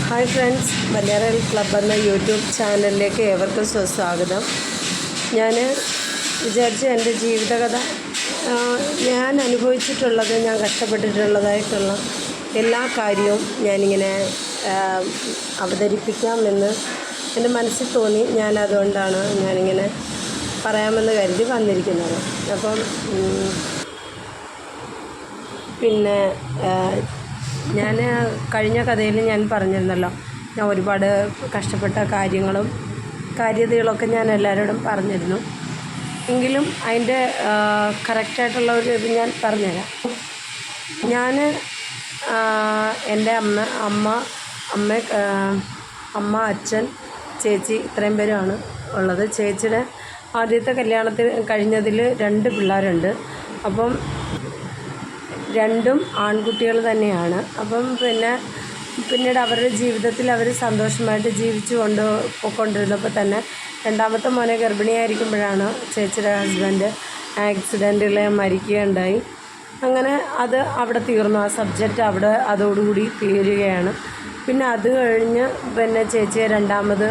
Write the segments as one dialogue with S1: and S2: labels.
S1: Hi friends, Malayalam club എന്ന YouTube ചാനലിലേക്ക് ഏവർക്കും സ്വാഗതം. ഞാൻ വിചാരിച്ച എൻ്റെ ജീവിതകഥ, ഞാൻ അനുഭവിച്ചിട്ടുള്ളത്, ഞാൻ കഷ്ടപ്പെട്ടിട്ടുള്ളതായിട്ടുള്ള എല്ലാ കാര്യവും ഞാനിങ്ങനെ അവതരിപ്പിക്കാമെന്ന് എൻ്റെ മനസ്സിൽ തോന്നി. അതുകൊണ്ടാണ് ഞാനിങ്ങനെ പറയാമെന്ന് കരുതി വന്നിരിക്കുന്നത്. അപ്പം പിന്നെ ഞാൻ കഴിഞ്ഞ കഥയിൽ ഞാൻ പറഞ്ഞിരുന്നല്ലോ, ഞാൻ ഒരുപാട് കഷ്ടപ്പെട്ട കാര്യതകളൊക്കെ ഞാൻ എല്ലാവരോടും പറഞ്ഞിരുന്നു. എങ്കിലും അതിൻ്റെ കറക്റ്റായിട്ടുള്ള ഒരു ഇത് ഞാൻ പറഞ്ഞുതരാം. ഞാൻ എൻ്റെ അമ്മ, അച്ഛൻ, ചേച്ചി, ഇത്രയും പേരുമാണ് ഉള്ളത്. ചേച്ചിയുടെ ആദ്യത്തെ കല്യാണത്തിന് കഴിഞ്ഞതിൽ 2 പിള്ളേരുണ്ട്. അപ്പം 2 ആൺകുട്ടികൾ തന്നെയാണ്. അപ്പം പിന്നീട് അവരുടെ ജീവിതത്തിൽ അവർ സന്തോഷമായിട്ട് ജീവിച്ചു പോയിക്കൊണ്ടിരുന്നപ്പോൾ തന്നെ രണ്ടാമത്തെ മോനെ ഗർഭിണിയായിരിക്കുമ്പോഴാണ് ചേച്ചിയുടെ ഹസ്ബൻഡ് ആക്സിഡൻറ്റിൽ മരിക്കുകയുണ്ടായി. അങ്ങനെ അത് അവിടെ തീർന്നു. ആ സബ്ജക്റ്റ് അതോടുകൂടി തീരുകയാണ്. പിന്നെ അത് കഴിഞ്ഞ് ചേച്ചിയെ രണ്ടാമത്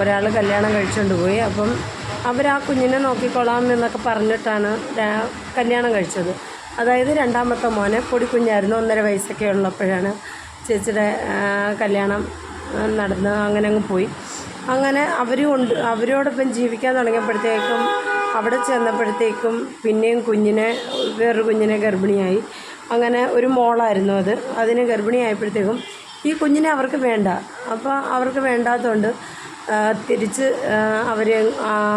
S1: ഒരാൾ കല്യാണം കഴിച്ചുകൊണ്ട് പോയി. അപ്പം അവർ ആ കുഞ്ഞിനെ നോക്കിക്കൊള്ളാം എന്നൊക്കെ പറഞ്ഞിട്ടാണ് കല്യാണം കഴിച്ചത്. അതായത് രണ്ടാമത്തെ മോനെ പൊടിക്കുഞ്ഞായിരുന്നു, 1.5 വയസ്സൊക്കെ ഉള്ളപ്പോഴാണ് ചേച്ചിയുടെ കല്യാണം നടന്ന് അങ്ങനെ അങ്ങ് പോയി. അങ്ങനെ അവരോടൊപ്പം ജീവിക്കാൻ തുടങ്ങിയപ്പോഴത്തേക്കും, അവിടെ ചെന്നപ്പോഴത്തേക്കും പിന്നെയും വേറൊരു കുഞ്ഞിനെ ഗർഭിണിയായി. അങ്ങനെ ഒരു മോളായിരുന്നു അതിന് ഗർഭിണിയായപ്പോഴത്തേക്കും ഈ കുഞ്ഞിനെ അവർക്ക് വേണ്ട. അപ്പോൾ അവർക്ക് വേണ്ടാത്തതുകൊണ്ട് തിരിച്ച് അവർ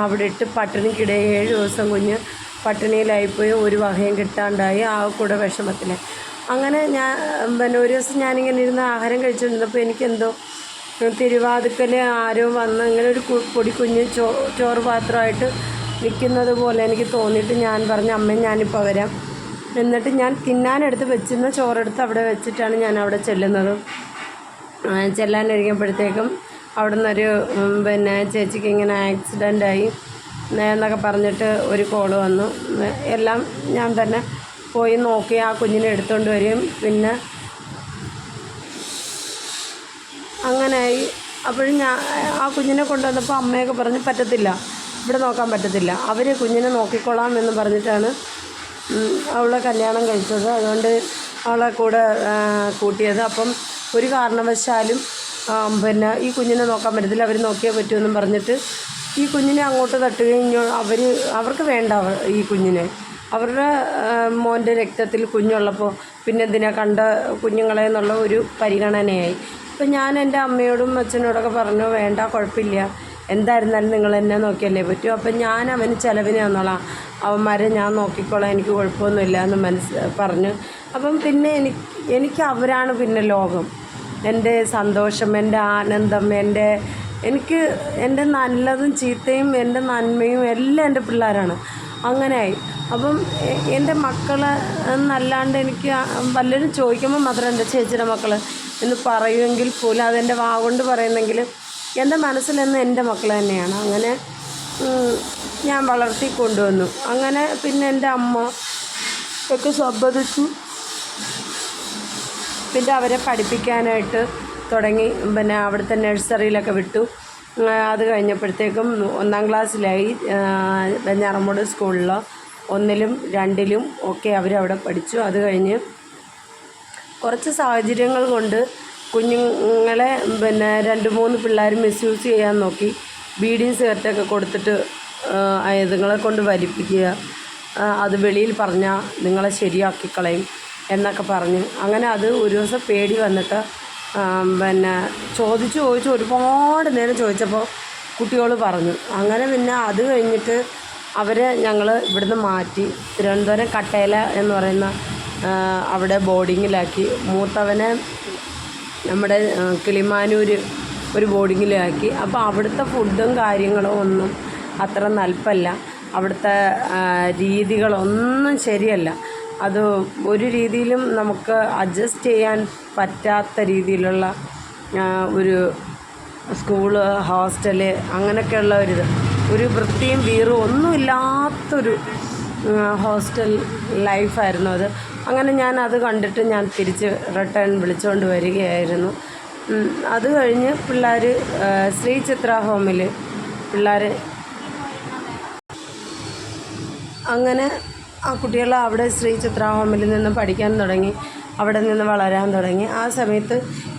S1: അവിടെ ഇട്ട് പട്ടിണിക്കിടെ 7 ദിവസം കുഞ്ഞ് പട്ടിണിയിലായിപ്പോയി, ഒരു വകയും കിട്ടാണ്ടായി. ആ കൂടെ വിഷമത്തിൽ അങ്ങനെ ഒരു ദിവസം ഞാനിങ്ങനെ ഇരുന്ന് ആഹാരം കഴിച്ചുകൊണ്ടിരുന്നപ്പോൾ എനിക്കെന്തോ തിരുവാതിക്കൽ ആരോ വന്ന് ഇങ്ങനെ ഒരു പൊടിക്കുഞ്ഞ് ചോറ് പാത്രമായിട്ട് നിൽക്കുന്നത് പോലെ എനിക്ക് തോന്നിയിട്ട് ഞാൻ പറഞ്ഞു, അമ്മ ഞാനിപ്പോൾ വരാം. എന്നിട്ട് ഞാൻ തിന്നാനെടുത്ത് വെച്ചിരുന്ന ചോറെടുത്ത് അവിടെ വെച്ചിട്ടാണ് ഞാൻ അവിടെ ചെല്ലുന്നത്. ചെല്ലാൻ കഴിയുമ്പോഴത്തേക്കും അവിടെ നിന്നൊരു ചേച്ചിക്ക് ഇങ്ങനെ ആക്സിഡൻ്റായി എന്നൊക്കെ പറഞ്ഞിട്ട് ഒരു കോള് വന്നു. എല്ലാം ഞാൻ തന്നെ പോയി നോക്കി ആ കുഞ്ഞിനെ എടുത്തുകൊണ്ട് വരികയും പിന്നെ അങ്ങനെയായി. അപ്പോഴും ആ കുഞ്ഞിനെ കൊണ്ടുവന്നപ്പോൾ അമ്മയൊക്കെ പറഞ്ഞ് പറ്റത്തില്ല, ഇവിടെ നോക്കാൻ പറ്റത്തില്ല, അവർ കുഞ്ഞിനെ നോക്കിക്കൊള്ളാം എന്ന് പറഞ്ഞിട്ടാണ് അവളെ കല്യാണം കഴിച്ചത്. അതുകൊണ്ട് അവളെ കൂടെ കൂട്ടിയത്. അപ്പം ഒരു കാരണവശാലും ഈ കുഞ്ഞിനെ നോക്കാൻ പറ്റത്തില്ല, അവർ നോക്കിയേ പറ്റുമെന്നും പറഞ്ഞിട്ട് ഈ കുഞ്ഞിനെ അങ്ങോട്ട് തട്ടുകയും അവർക്ക് വേണ്ട ഈ കുഞ്ഞിനെ. അവരുടെ മോൻ്റെ രക്തത്തിൽ കുഞ്ഞുള്ളപ്പോൾ പിന്നെ എന്തിനാ കണ്ട കുഞ്ഞുങ്ങളെ എന്നുള്ള ഒരു പരിഗണനയായി. അപ്പം ഞാൻ എൻ്റെ അമ്മയോടും അച്ഛനോടൊക്കെ പറഞ്ഞു, വേണ്ട, കുഴപ്പമില്ല, എന്തായിരുന്നാലും നിങ്ങൾ എന്നെ നോക്കിയല്ലേ പറ്റൂ. അപ്പം ഞാൻ അവന് ചിലവിന് തന്നോളാം, അവന്മാരെ ഞാൻ നോക്കിക്കോളാം, എനിക്ക് കുഴപ്പമൊന്നുമില്ല എന്ന് പറഞ്ഞു. അപ്പം പിന്നെ എനിക്ക് അവരാണ് പിന്നെ ലോകം, എൻ്റെ സന്തോഷം, എൻ്റെ ആനന്ദം, എനിക്ക് എൻ്റെ നല്ലതും ചീത്തയും എൻ്റെ നന്മയും എല്ലാം എൻ്റെ പിള്ളേരാണ്. അങ്ങനെയായി. അപ്പം എൻ്റെ മക്കളെ എന്നല്ലാണ്ട് എനിക്ക് പലരും ചോദിക്കുമ്പോൾ മാത്രം എൻ്റെ ചേച്ചിയുടെ മക്കൾ എന്ന് പറയുമെങ്കിൽ പോലും അതെൻ്റെ കൊണ്ട് പറയുന്നെങ്കിൽ എൻ്റെ മനസ്സിലെന്ന് എൻ്റെ മക്കൾ തന്നെയാണ്. അങ്ങനെ ഞാൻ വളർത്തി കൊണ്ടുവന്നു. അങ്ങനെ പിന്നെ എൻ്റെ അമ്മ ഒക്കെ സമ്മതിച്ചു. പിന്നെ അവരെ പഠിപ്പിക്കാനായിട്ട് തുടങ്ങി. അവിടുത്തെ നഴ്സറിയിലൊക്കെ വിട്ടു. അത് കഴിഞ്ഞപ്പോഴത്തേക്കും 1ാം ക്ലാസ്സിലായി. വെഞ്ഞാറമ്മൂട് സ്കൂളിൽ 1ലും 2ലും ഒക്കെ അവരവിടെ പഠിച്ചു. അത് കഴിഞ്ഞ് കുറച്ച് സാഹചര്യങ്ങൾ കൊണ്ട് കുഞ്ഞുങ്ങളെ 2-3 പിള്ളേർ മിസ്യൂസ് ചെയ്യാൻ നോക്കി. ബീഡിയും സിഗരറ്റൊക്കെ കൊടുത്തിട്ട് ഇതുങ്ങളെ കൊണ്ട് വലിപ്പിക്കുക, അത് വെളിയിൽ പറഞ്ഞാൽ നിങ്ങളെ ശരിയാക്കിക്കളയും എന്നൊക്കെ പറഞ്ഞ്. അങ്ങനെ അത് ഒരു ദിവസം പേടി വന്നിട്ട് ചോദിച്ചു ഒരുപാട് നേരം ചോദിച്ചപ്പോൾ കുട്ടികൾ പറഞ്ഞു. അങ്ങനെ പിന്നെ അത് കഴിഞ്ഞിട്ട് അവരെ ഞങ്ങൾ ഇവിടുന്ന് മാറ്റി തിരുവനന്തപുരം കട്ടേല എന്ന് പറയുന്ന അവിടെ ബോർഡിങ്ങിലാക്കി. മൂത്തവനെ നമ്മുടെ കിളിമാനൂർ ഒരു ബോർഡിങ്ങിലാക്കി. അപ്പോൾ അവിടുത്തെ ഫുഡും കാര്യങ്ങളും ഒന്നും അത്ര നൽപ്പല്ല, അവിടുത്തെ രീതികളൊന്നും ശരിയല്ല. അത് ഒരു രീതിയിലും നമുക്ക് അഡ്ജസ്റ്റ് ചെയ്യാൻ പറ്റാത്ത രീതിയിലുള്ള ഒരു സ്കൂള്, ഹോസ്റ്റല്, അങ്ങനെയൊക്കെയുള്ള ഒരു വൃത്തിയും വീറും ഒന്നുമില്ലാത്തൊരു ഹോസ്റ്റൽ ലൈഫായിരുന്നു അത്. അങ്ങനെ ഞാൻ അത് കണ്ടിട്ട് ഞാൻ തിരിച്ച് റിട്ടേൺ വിളിച്ചുകൊണ്ട് വരികയായിരുന്നു. അത് കഴിഞ്ഞ് പിള്ളേർ ശ്രീ ചിത്ര ഹോമിൽ പിള്ളേർ അങ്ങനെ ആ കുട്ടികൾ അവിടെ ശ്രീ ചിത്ര ഹോമിൽ നിന്ന് പഠിക്കാൻ തുടങ്ങി, അവിടെ നിന്ന് വളരാൻ തുടങ്ങി. ആ സമയത്ത്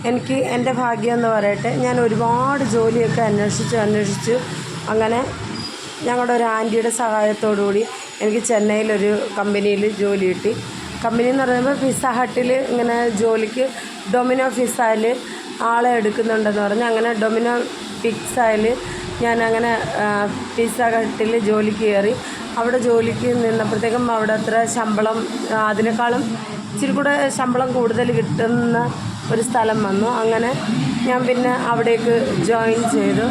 S1: എനിക്ക് എൻ്റെ ഭാഗ്യം എന്ന് പറയട്ടെ, ഞാൻ ഒരുപാട് ജോലിയൊക്കെ അന്വേഷിച്ചു അങ്ങനെ ഞങ്ങളുടെ ഒരു ആൻറ്റിയുടെ സഹായത്തോടു കൂടി എനിക്ക് ചെന്നൈയിലൊരു കമ്പനിയിൽ ജോലി കിട്ടി. കമ്പനി എന്ന് പറയുമ്പോൾ പിസ്സ ഹട്ടിൽ ഇങ്ങനെ ജോലിക്ക് ഡൊമിനോ പിസ്സയിൽ ആളെ എടുക്കുന്നുണ്ടെന്ന് പറഞ്ഞ് അങ്ങനെ ഡൊമിനോ പിസ്സയിൽ ഞാനങ്ങനെ പിസ്സ ഹട്ടിൽ ജോലിക്ക് കയറി. അവിടെ ജോലിക്ക് നിന്നപ്പോഴത്തേക്കും അവിടെ അത്ര ശമ്പളം അതിനേക്കാളും ഇച്ചിരി കൂടെ ശമ്പളം കൂടുതൽ കിട്ടുന്ന ഒരു സ്ഥലം വന്നു. അങ്ങനെ ഞാൻ പിന്നെ അവിടേക്ക് ജോയിൻ ചെയ്തു.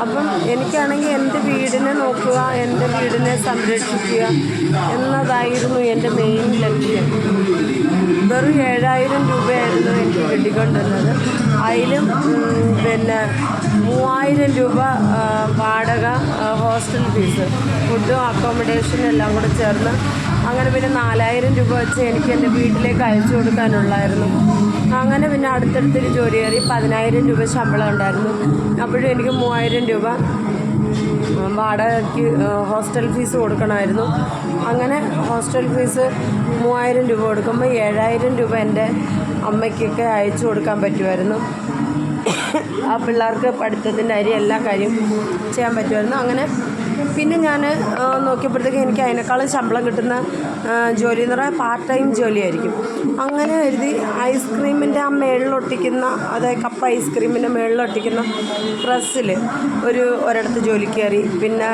S1: അപ്പം എനിക്കാണെങ്കിൽ എൻ്റെ വീടിനെ നോക്കുക, എൻ്റെ വീടിനെ സംരക്ഷിക്കുക എന്നതായിരുന്നു എൻ്റെ മെയിൻ ലക്ഷ്യം. വെറും 7,000 രൂപയായിരുന്നു എനിക്ക് കിട്ടിക്കൊണ്ടിരുന്നത്. അതിലും പിന്നെ 3,000 രൂപ വാടക, ഹോസ്റ്റൽ ഫീസ്, ഫുഡും അക്കോമഡേഷനും എല്ലാം കൂടെ ചേർന്ന് അങ്ങനെ പിന്നെ 4,000 രൂപ വെച്ച് എനിക്ക് എൻ്റെ വീട്ടിലേക്ക് അയച്ചു കൊടുക്കാനുള്ളായിരുന്നു. അങ്ങനെ പിന്നെ അടുത്തടുത്തൊരു ജോലി കയറി 10,000 രൂപ ശമ്പളം ഉണ്ടായിരുന്നു. അപ്പോഴും എനിക്ക് 3,000 രൂപ വാടകയ്ക്ക് ഹോസ്റ്റൽ ഫീസ് കൊടുക്കണമായിരുന്നു. അങ്ങനെ ഹോസ്റ്റൽ ഫീസ് 3,000 രൂപ കൊടുക്കുമ്പോൾ 7,000 രൂപ എൻ്റെ അമ്മയ്ക്കൊക്കെ അയച്ചു കൊടുക്കാൻ പറ്റുമായിരുന്നു. ആ പിള്ളേർക്ക് പഠിത്തത്തിൻ്റെ എല്ലാ കാര്യം ചെയ്യാൻ പറ്റുമായിരുന്നു. അങ്ങനെ പിന്നെ ഞാൻ നോക്കിയപ്പോഴത്തേക്ക് എനിക്ക് അതിനേക്കാളും ശമ്പളം കിട്ടുന്ന ജോലി എന്ന് പറഞ്ഞാൽ പാർട്ട് ടൈം ജോലിയായിരിക്കും. അങ്ങനെ എഴുതി ഐസ്ക്രീമിൻ്റെ ആ മേളിലൊട്ടിക്കുന്ന, അതായത് കപ്പ് ഐസ്ക്രീമിൻ്റെ മേളിലൊട്ടിക്കുന്ന പ്രസ്സിൽ ഒരിടത്ത് ജോലി കയറി. പിന്നെ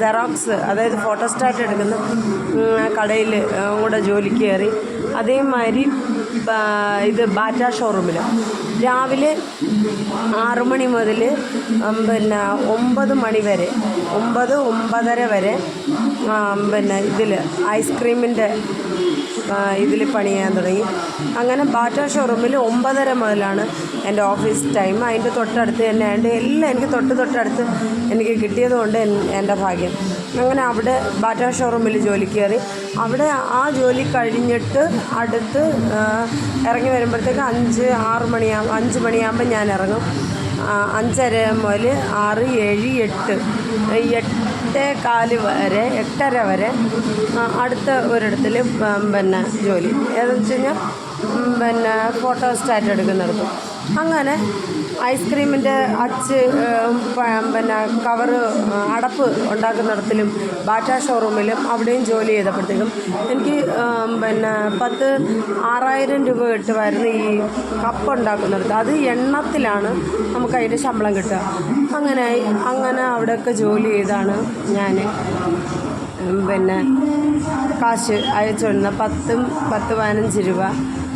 S1: സെറോക്സ്, അതായത് ഫോട്ടോസ്റ്റാറ്റ് എടുക്കുന്ന കടയിൽ കൂടെ ജോലി കയറി. അതേമാതിരി ബാറ്റ ഷോറൂമിൽ രാവിലെ 6 മണി മുതൽ പിന്നെ 9 മണി വരെ, 9-9:30 വരെ പിന്നെ ഇതിൽ ഐസ്ക്രീമിൻ്റെ ഇതിൽ പണി ചെയ്യാൻ തുടങ്ങി. അങ്ങനെ ബാറ്റ ഷോറൂമിൽ 9:30 മുതലാണ് എൻ്റെ ഓഫീസ് ടൈം. അതിൻ്റെ തൊട്ടടുത്ത് തന്നെ ഉണ്ട് എല്ലാം. എനിക്ക് തൊട്ടടുത്ത് എനിക്ക് കിട്ടിയത് കൊണ്ട് എൻ്റെ ഭാഗ്യം. അങ്ങനെ അവിടെ ബാറ്റ ഷോറൂമിൽ ജോലി കയറി. അവിടെ ആ ജോലി കഴിഞ്ഞിട്ട് അടുത്ത് ഇറങ്ങി വരുമ്പോഴത്തേക്ക് 5 മണിയാകുമ്പോൾ ഞാൻ ഇറങ്ങും. 5:30 മുതൽ 6, 7, 8:15 വരെ, 8:30 വരെ അടുത്ത ഒരിടത്തിൽ പിന്നെ ജോലി. ഏതെന്ന് വെച്ച് കഴിഞ്ഞാൽ പിന്നെ ഫോട്ടോസ്റ്റാറ്റ് എടുക്കുന്നിടത്ത്. അങ്ങനെ ഐസ്ക്രീമിൻ്റെ പിന്നെ കവറ് അടപ്പ് ഉണ്ടാക്കുന്നിടത്തിലും ബാറ്റ ഷോറൂമിലും അവിടെയും ജോലി ചെയ്തപ്പോഴത്തേക്കും എനിക്ക് പിന്നെ 6,000 രൂപ കിട്ടുമായിരുന്നു ഈ കപ്പ് ഉണ്ടാക്കുന്നിടത്ത്. അത് എണ്ണത്തിലാണ് നമുക്ക് അതിൻ്റെ ശമ്പളം കിട്ടുക. അങ്ങനെ അവിടെയൊക്കെ ജോലി ചെയ്താണ് ഞാൻ പിന്നെ കാശ് അയച്ചുകൊണ്ടിരുന്ന 10-15 രൂപ.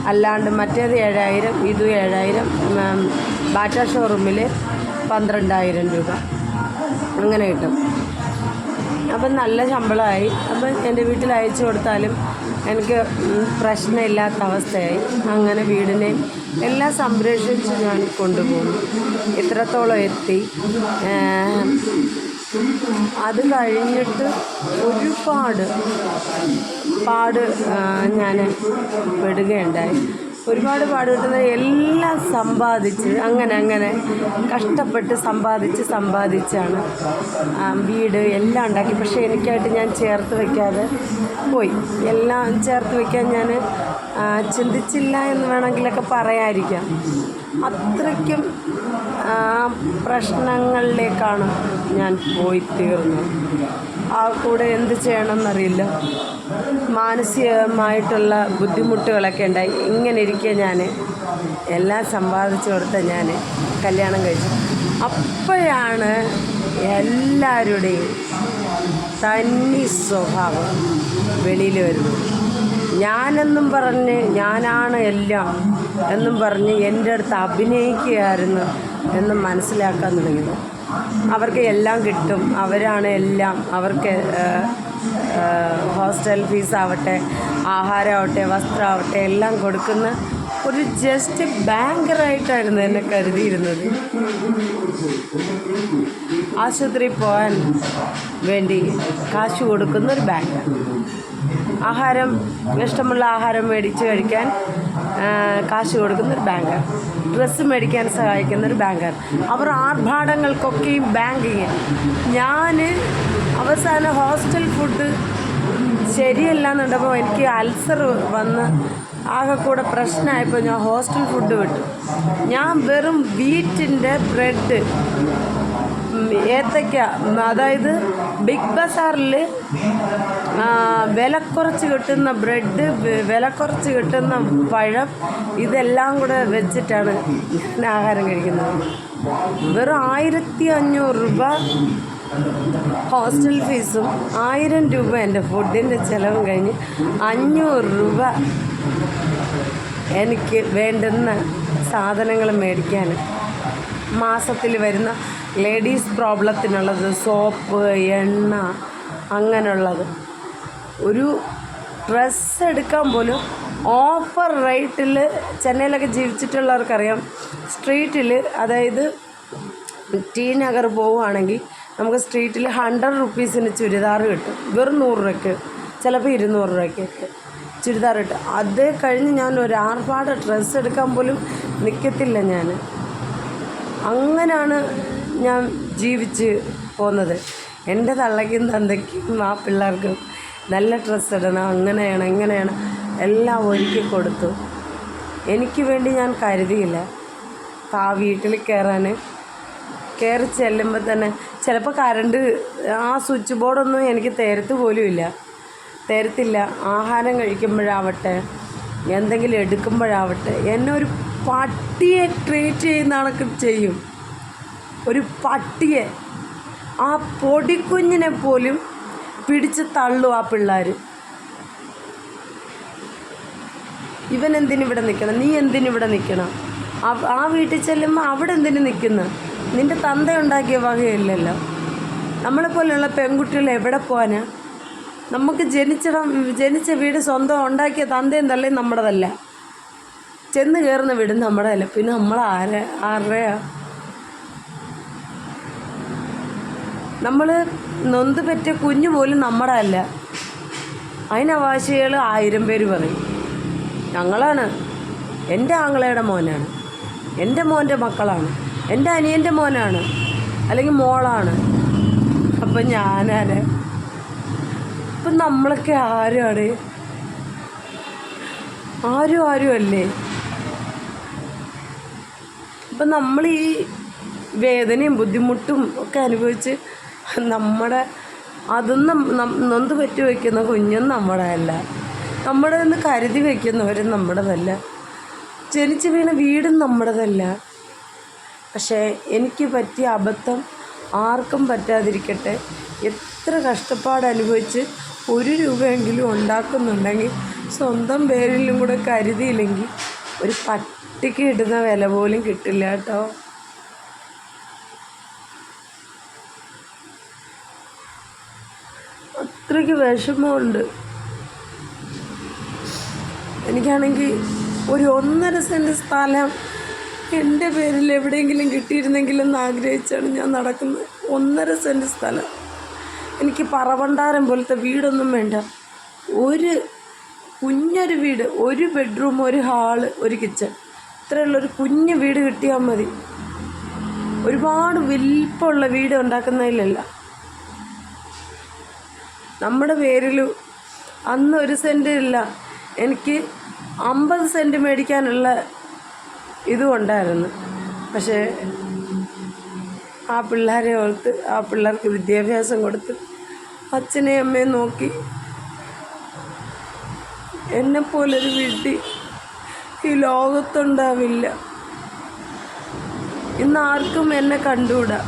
S1: അല്ലാണ്ട് മറ്റേത് 7,000, ഇതും 7,000. ബാറ്റ ഷോറൂമിൽ 12,000 രൂപ അങ്ങനെ കിട്ടും. അപ്പം നല്ല ശമ്പളമായി. അപ്പം എൻ്റെ വീട്ടിൽ അയച്ചു കൊടുത്താലും എനിക്ക് പ്രശ്നമില്ലാത്ത അവസ്ഥയായി. അങ്ങനെ വീടിനെ എല്ലാം സംരക്ഷിച്ച് ഞാൻ കൊണ്ടുപോകുന്നു. ഇത്രത്തോളം എത്തി. അത് കഴിഞ്ഞിട്ട് ഒരുപാട് ഞാൻ പെടുകയുണ്ടായി. ഒരുപാട് പാടുപെട്ടുന്ന എല്ലാം സമ്പാദിച്ച് അങ്ങനെ കഷ്ടപ്പെട്ട് സമ്പാദിച്ചാണ് വീട് എല്ലാം ഉണ്ടാക്കി. പക്ഷേ എനിക്കായിട്ട് ഞാൻ ചേർത്ത് വയ്ക്കാതെ പോയി. എല്ലാം ചേർത്ത് വയ്ക്കാൻ ഞാൻ ചിന്തിച്ചില്ല എന്ന് വേണമെങ്കിലൊക്കെ പറയാതിരിക്കാം. അത്രയ്ക്കും പ്രശ്നങ്ങളിലേക്കാണ് ഞാൻ പോയി തീർന്നത്. ആ കൂടെ എന്ത് ചെയ്യണമെന്നറിയില്ല. മാനസികമായിട്ടുള്ള ബുദ്ധിമുട്ടുകളൊക്കെ ഉണ്ടായി. ഇങ്ങനെ ഇരിക്കെ ഞാൻ എല്ലാം സമ്പാദിച്ചു കൊടുത്ത ഞാൻ കല്യാണം കഴിച്ചു. അപ്പോഴാണ് എല്ലാവരുടെയും തനി സ്വഭാവം വെളിയിൽ വരുന്നത്. ഞാനെന്നും പറഞ്ഞ് ഞാനാണ് എല്ലാം എന്നും പറഞ്ഞ് എൻ്റെ അടുത്ത് അഭിനയിക്കുകയായിരുന്നു എന്ന് മനസ്സിലാക്കാൻ തുടങ്ങിയത്. അവർക്ക് എല്ലാം കിട്ടും, അവരാണ് എല്ലാം. അവർക്ക് ഹോസ്റ്റൽ ഫീസാവട്ടെ, ആഹാരമാവട്ടെ, വസ്ത്രമാവട്ടെ എല്ലാം കൊടുക്കുന്ന ഒരു ജസ്റ്റ് ബാങ്കറായിട്ടായിരുന്നു എന്നെ കരുതിയിരുന്നത്. ആശുപത്രി പോകാൻ വേണ്ടി കാശ് കൊടുക്കുന്ന ഒരു ബാങ്ക്. ആഹാരം, ഇഷ്ടമുള്ള ആഹാരം മേടിച്ച് കഴിക്കാൻ കാശ് കൊടുക്കുന്നൊരു ബാങ്കർ, ഡ്രസ്സ് മേടിക്കാൻ സഹായിക്കുന്നൊരു ബാങ്കർ. അവർ ആർഭാടങ്ങൾക്കൊക്കെയും ബാങ്കിങ്. ഞാൻ അവസാനം ഹോസ്റ്റൽ ഫുഡ് ശരിയല്ല എന്നുണ്ടപ്പോൾ എനിക്ക് അൾസർ വന്ന് ആകെ കൂടെ പ്രശ്നമായപ്പോൾ ഞാൻ ഹോസ്റ്റൽ ഫുഡ് വിട്ടു. ഞാൻ വെറും വീറ്റിൻ്റെ ബ്രെഡ്, ഏത്തയ്ക്ക, അതായത് ബിഗ് ബസാറിൽ വില കുറച്ച് കിട്ടുന്ന ബ്രെഡ്, വില കുറച്ച് കിട്ടുന്ന പഴം, ഇതെല്ലാം കൂടെ വെച്ചിട്ടാണ് ഞാൻ ആഹാരം കഴിക്കുന്നത്. വെറും 1500 രൂപ ഹോസ്റ്റൽ ഫീസും 1000 രൂപ എൻ്റെ ഫുഡിൻ്റെ ചിലവും കഴിഞ്ഞ് 500 രൂപ എനിക്ക് വേണ്ടുന്ന സാധനങ്ങൾ മേടിക്കാൻ. മാസത്തിൽ വരുന്ന ലേഡീസ് പ്രോബ്ലത്തിനുള്ളത്, സോപ്പ്, എണ്ണ, അങ്ങനെയുള്ളത്. ഒരു ഡ്രസ്സ് എടുക്കാൻ പോലും ഓഫർ റേറ്റിൽ, ചെന്നൈയിലൊക്കെ ജീവിച്ചിട്ടുള്ളവർക്കറിയാം, സ്ട്രീറ്റിൽ, അതായത് ടി നഗർ പോവുകയാണെങ്കിൽ നമുക്ക് സ്ട്രീറ്റിൽ 100 റുപ്പീസിന് ചുരിദാർ കിട്ടും. വെറും 100 രൂപയ്ക്ക്, ചിലപ്പോൾ 200 രൂപയ്ക്കൊക്കെ ചുരിദാർ കിട്ടും. അത് കഴിഞ്ഞ് ഞാൻ ഒരു ആർഭാട ഡ്രസ്സ് എടുക്കാൻ പോലും നിൽക്കത്തില്ല. ഞാൻ അങ്ങനെയാണ് ഞാൻ ജീവിച്ച് പോകുന്നത്. എൻ്റെ തള്ളയ്ക്കും തന്തയ്ക്കും ആ പിള്ളേർക്കും നല്ല ഡ്രസ്സ് ഇടണം, അങ്ങനെയാണ് ഇങ്ങനെയാണ് എല്ലാം ഒരുക്കി കൊടുത്തു. എനിക്ക് വേണ്ടി ഞാൻ കരുതിയില്ല. ആ വീട്ടിൽ കയറി ചെല്ലുമ്പോൾ തന്നെ ചിലപ്പോൾ കറണ്ട്, ആ സ്വിച്ച് ബോർഡൊന്നും എനിക്ക് തരത്തില്ല. ആഹാരം കഴിക്കുമ്പോഴാവട്ടെ, എന്തെങ്കിലും എടുക്കുമ്പോഴാവട്ടെ, എന്നെ ഒരു പട്ടിയെ ട്രീറ്റ് ചെയ്യുന്ന കണക്ക് ചെയ്യും. ഒരു പട്ടിയെ, ആ പൊടിക്കുഞ്ഞിനെ പോലും പിടിച്ച് തള്ളും ആ പിള്ളേർ. ഇവൻ എന്തിനിവിടെ നിൽക്കണം, നീ എന്തിനിവിടെ നിൽക്കണം, ആ വീട്ടിൽ ചെല്ലുമ്പോൾ അവിടെ എന്തിനു നിൽക്കുന്നു, നിൻ്റെ തന്ത ഉണ്ടാക്കിയ വകയില്ലല്ലോ. നമ്മളെപ്പോലെയുള്ള പെൺകുട്ടികൾ എവിടെ പോകാനാ? നമുക്ക് ജനിച്ച വീട് സ്വന്തം ഉണ്ടാക്കിയ തന്തയും തള്ളയും നമ്മുടേതല്ല, ചെന്ന് കയറുന്ന വീട് നമ്മുടെതല്ല. പിന്നെ നമ്മൾ ആരുടെയാ? നമ്മൾ നൊന്ത് പറ്റിയ കുഞ്ഞു പോലും നമ്മുടെ അല്ല. അതിനവകാശികൾ 1000 പേര് പറയും. ഞങ്ങളാണ്, എൻ്റെ ആങ്ങളയുടെ മോനാണ്, എൻ്റെ മോൻ്റെ മക്കളാണ്, എൻ്റെ അനിയൻ്റെ മോനാണ്, അല്ലെങ്കിൽ മോളാണ്. അപ്പം ഞാനാണ്. ഇപ്പം നമ്മളൊക്കെ ആരുമാണ്? ആരും അല്ലേ? അപ്പം നമ്മൾ ഈ വേദനയും ബുദ്ധിമുട്ടും ഒക്കെ അനുഭവിച്ച് അതൊന്നും നൊന്ത് പറ്റി വയ്ക്കുന്ന കുഞ്ഞും നമ്മുടെ അല്ല, നമ്മുടെ നിന്ന് കരുതി വയ്ക്കുന്നവരും നമ്മുടേതല്ല, ജനിച്ച് വീണ വീടും നമ്മുടേതല്ല. പക്ഷേ എനിക്ക് പറ്റിയ അബദ്ധം ആർക്കും പറ്റാതിരിക്കട്ടെ. എത്ര കഷ്ടപ്പാട് അനുഭവിച്ച് 1 രൂപയെങ്കിലും ഉണ്ടാക്കുന്നുണ്ടെങ്കിൽ സ്വന്തം പേരിലും കൂടെ കരുതിയില്ലെങ്കിൽ ഒരു പട്ടിക്ക് ഇടുന്ന വില പോലും കിട്ടില്ല കേട്ടോ. അത്രയ്ക്ക് വിഷമമുണ്ട്. എനിക്കാണെങ്കിൽ ഒരു 1.5 സെൻറ്റ് സ്ഥലം എൻ്റെ പേരിൽ എവിടെയെങ്കിലും കിട്ടിയിരുന്നെങ്കിലെന്ന് ആഗ്രഹിച്ചാണ് ഞാൻ നടക്കുന്നത്. 1.5 സെൻറ്റ് സ്ഥലം. എനിക്ക് പറവണ്ടാരം പോലത്തെ വീടൊന്നും വേണ്ട. ഒരു കുഞ്ഞൊരു വീട്, 1 ബെഡ്റൂം, 1 ഹാള്, 1 കിച്ചൺ, ഇത്രയുള്ളൊരു കുഞ്ഞു വീട് കിട്ടിയാൽ മതി. ഒരുപാട് വലിപ്പമുള്ള വീട് ഉണ്ടാക്കുന്നതിലല്ല. നമ്മുടെ പേരിൽ അന്ന് 1 സെൻറ്റ് ഇല്ല, എനിക്ക് 50 സെൻറ്റ് മേടിക്കാനുള്ള ഇതും ഉണ്ടായിരുന്നു. പക്ഷേ ആ പിള്ളേരെ ഓർത്ത്, ആ പിള്ളേർക്ക് വിദ്യാഭ്യാസം കൊടുത്ത്, അച്ഛനെയും അമ്മയും നോക്കി, എന്നെപ്പോലൊരു വീട്ടിൽ ഈ ലോകത്തുണ്ടാവില്ല. ഇന്ന് ആർക്കും എന്നെ കണ്ടുകൂടാ.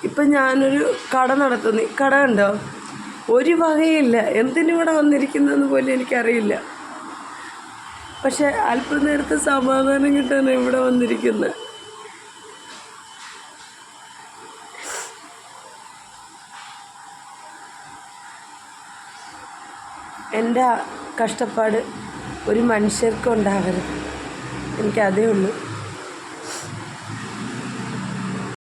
S1: ഇപ്പം ഞാനൊരു കട നടത്തുന്നു. കട കണ്ടോ? ഒരു വകയില്ല. എന്തിനിവിടെ വന്നിരിക്കുന്നതെന്ന് പോലും എനിക്കറിയില്ല. പക്ഷെ അല്പം നേരത്തെ സമാധാനം കിട്ടാനാണ് ഇവിടെ വന്നിരിക്കുന്നത്. എൻ്റെ കഷ്ടപ്പാട് ഒരു മനുഷ്യർക്കും ഉണ്ടാകരുത്. എനിക്കതേ ഉള്ളൂ.